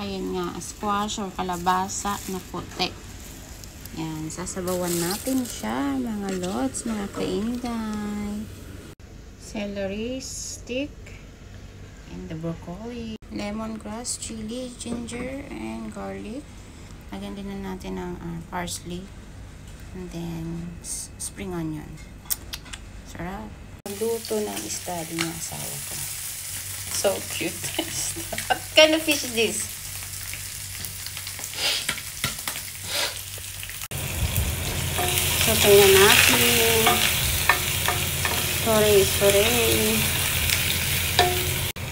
Ayun nga, squash or kalabasa na puti. Yan, sasabawan natin siya, mga lods, mga kainday. Celery stick, and the broccoli. Lemongrass, chili, ginger, and garlic. Lagyan din na natin ng parsley. And then, spring onion. Sarap. Luto ng isda din yung asawa ko. So cute. What kind of fish is this? Sotay na natin. Sorry.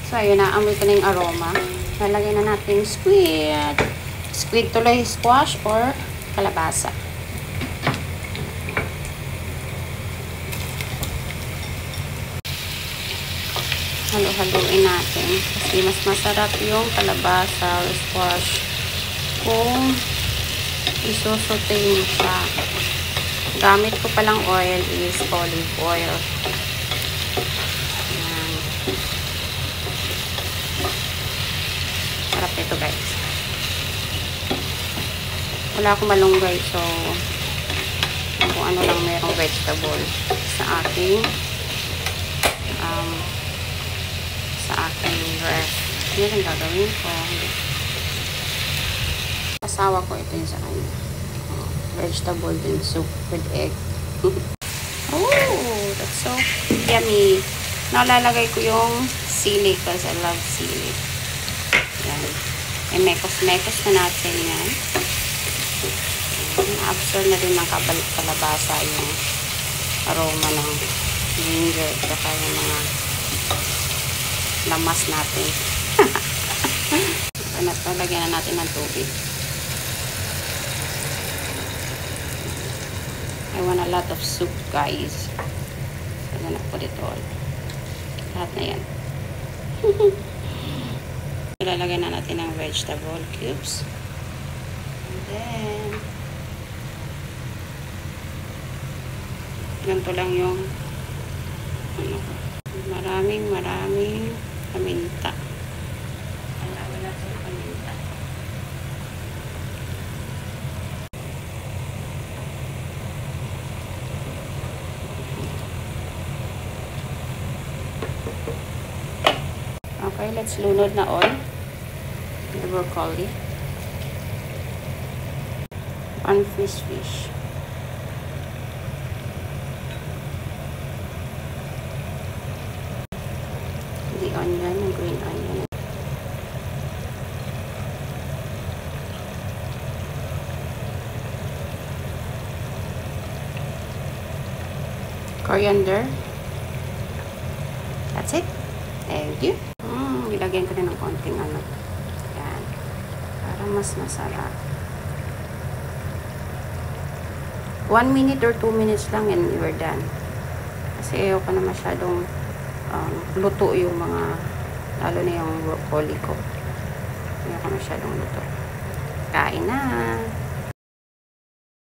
So, ayun na. Amoy ko na yung aroma. Lalagay na natin squid. Squid tuloy, squash, or kalabasa. Halo-haloin natin. Kasi mas masarap yung kalabasa or squash kung isosote mo siya. Gamit ko palang oil is olive oil. Ayan. Sarap ito, guys. Wala akong malunggay, so kung ano lang merong vegetable sa aking ref. Yun ang gagawin ko. Asawa ko ito yung sa kanya. Vegetable din soup with egg. Oh, that's so yummy. Nalalagay ko yung sili because I love sili. Yan. E mekos-mekos na natin yan. Na-absorb na din ng kalabasa yung aroma ng ginger at yung mga lamas natin. Lagyan na natin ng tubig. I want a lot of soup, guys. I'm gonna put it all. Lahat na yan. Lalagyan na natin ng vegetable cubes. And then, ganito lang yung maraming paminta. Alawin natin yung paminta. Okay, let's lunod na all the broccoli. One fish. The onion, the green onion. Coriander. That's it. Thank you. Ilagyan ko din ng konting ano. Yan. Para mas masarap. 1 minute or 2 minutes lang and we're done. Kasi ayoko na masyadong luto yung mga, lalo na yung broccoli ko. Ayoko masyadong luto. Kain na!